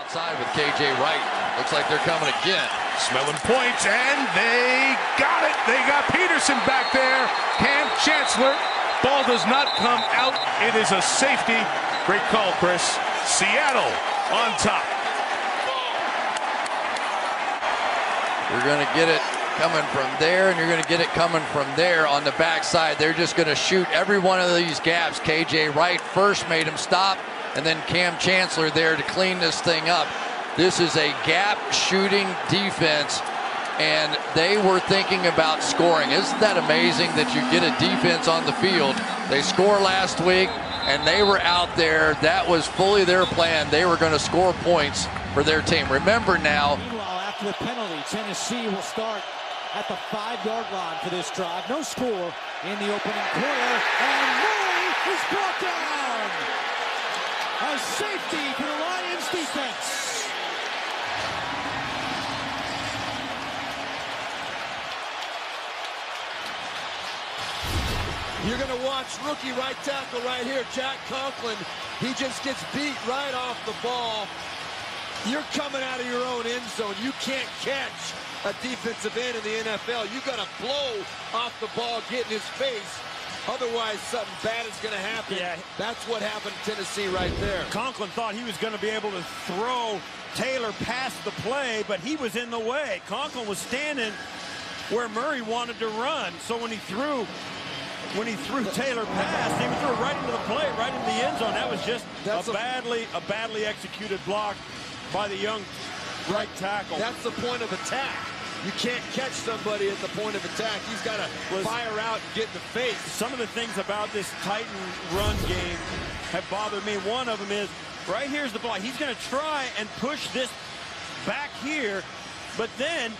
outside with KJ Wright. Looks like they're coming again. Smelling points, and they got it. They got Peterson back there. Cam Chancellor. Ball does not come out. It is a safety. Great call, Chris. Seattle on top. You're going to get it coming from there, and you're going to get it coming from there on the backside. They're just going to shoot every one of these gaps. KJ Wright first made him stop, and then Cam Chancellor there to clean this thing up. This is a gap shooting defense, and they were thinking about scoring. Isn't that amazing that you get a defense on the field? They scored last week, and they were out there. That was fully their plan. They were going to score points for their team. Remember now. Meanwhile, after the penalty, Tennessee will start at the 5-yard line for this drive. No score in the opening quarter, and Murray is brought down. A safety for the Lions defense. You're going to watch rookie right tackle right here, Jack Conklin. He just gets beat right off the ball. You're coming out of your own end zone. You can't catch a defensive end in the NFL. You got to blow off the ball, get in his face. Otherwise, something bad is going to happen. Yeah. That's what happened to Tennessee right there. Conklin thought he was going to be able to throw Taylor past the play, but he was in the way. Conklin was standing where Murray wanted to run. So when he threw Taylor past, he threw right into the play, right into the end zone. That was just a badly executed block by the young right tackle. That's the point of attack. You can't catch somebody at the point of attack. He's got to fire out and get in the face. Some of the things about this Titan run game have bothered me. One of them is, right here's the block. He's going to try and push this back here, but then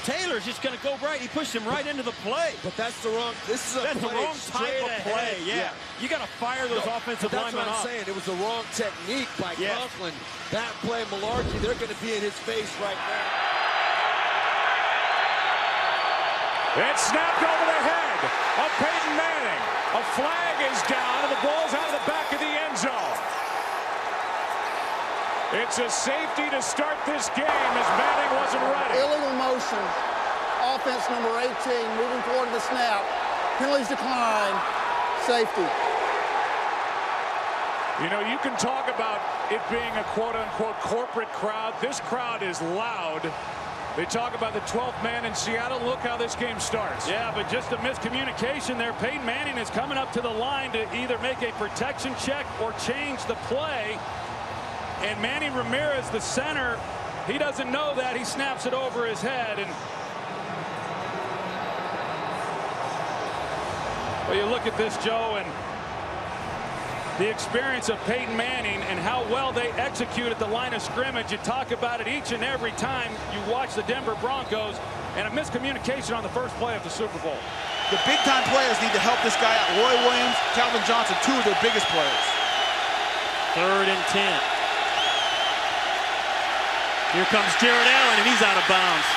Taylor's just going to go right. He pushed him right into the play. But that's the wrong. This is the wrong type of play. Yeah. You got to fire those offensive linemen up. That's what I'm saying. It was the wrong technique by Conklin. That play, Malarkey, they're going to be in his face right now. It's snapped over the head of Peyton Manning. A flag is down, and the ball's out of the back of the end zone. It's a safety to start this game as Manning wasn't ready. Illegal motion. Offense number 18, moving forward to the snap. Penalties decline. Safety. You know, you can talk about it being a quote-unquote corporate crowd. This crowd is loud. They talk about the 12th man in Seattle. Look how this game starts. Yeah, but just a miscommunication there. Peyton Manning is coming up to the line to either make a protection check or change the play. And Manny Ramirez, the center, he doesn't know that. He snaps it over his head. And well, you look at this, Joe, and the experience of Peyton Manning and how well they execute at the line of scrimmage. You talk about it each and every time you watch the Denver Broncos, and a miscommunication on the first play of the Super Bowl. The big-time players need to help this guy out. Roy Williams, Calvin Johnson, two of their biggest players. 3rd and 10. Here comes Jared Allen, and he's out of bounds.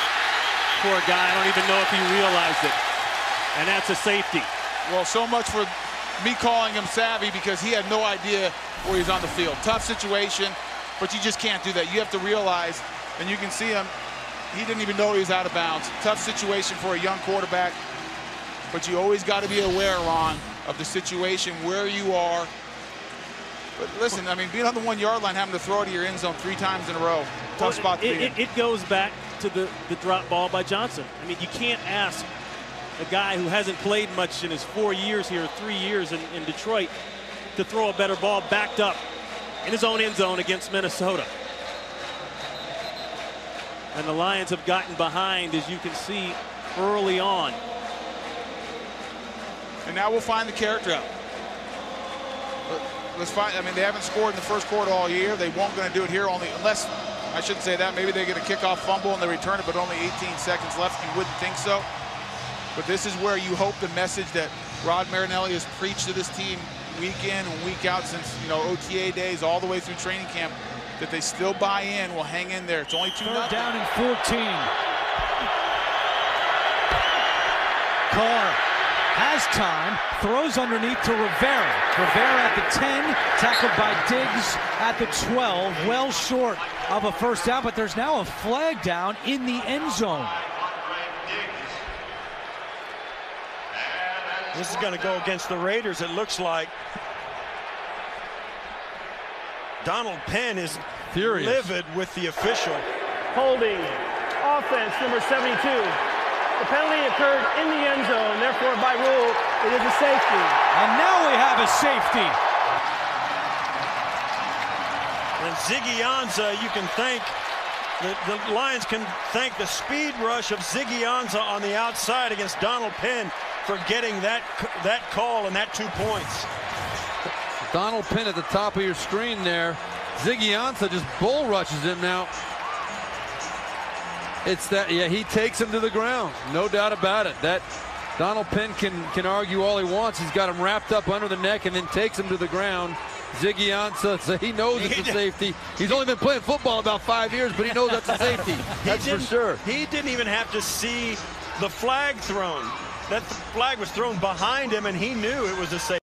Poor guy, I don't even know if he realized it. And that's a safety. Well, so much for me calling him savvy, because he had no idea where he's on the field. Tough situation, but you just can't do that. You have to realize, and you can see him, he didn't even know he was out of bounds. Tough situation for a young quarterback, but you always got to be aware, Ron, of the situation, where you are. But listen, I mean, being on the 1-yard line, having to throw it to your end zone 3 times in a row, tough spot to be in. It goes back to the drop ball by Johnson. I mean, you can't ask a guy who hasn't played much in his 4 years here, 3 years in Detroit, to throw a better ball backed up in his own end zone against Minnesota. And the Lions have gotten behind, as you can see, early on. And now we'll find the character out. Let's find. I mean, they haven't scored in the first quarter all year. They won't going to do it here, only unless, I shouldn't say that, maybe they get a kickoff fumble and they return it, but only 18 seconds left. You wouldn't think so. But this is where you hope the message that Rod Marinelli has preached to this team week in and week out since, you know, OTA days all the way through training camp, that they still buy in, will hang in there. It's only 2-0. 3rd down and 14. Carr has time, throws underneath to Rivera. Rivera at the 10, tackled by Diggs at the 12, well short of a first down, but there's now a flag down in the end zone. This is going to go against the Raiders, it looks like. Donald Penn is furious, livid with the official. Holding, offense number 72. The penalty occurred in the end zone, therefore by rule it is a safety. And now we have a safety. And Ziggy Ansah, you can thank, the Lions can thank the speed rush of Ziggy Ansah on the outside against Donald Penn for getting that call and that 2 points. Donald Penn at the top of your screen there. Ziggy Ansah just bull rushes him now. It's that, yeah, he takes him to the ground, no doubt about it. That Donald Penn can argue all he wants. He's got him wrapped up under the neck and then takes him to the ground. Ziggy Ansah, so he knows it's a safety. He's only been playing football about 5 years, but he knows that's a safety. That's for sure. He didn't even have to see the flag thrown. That flag was thrown behind him, and he knew it was a safety.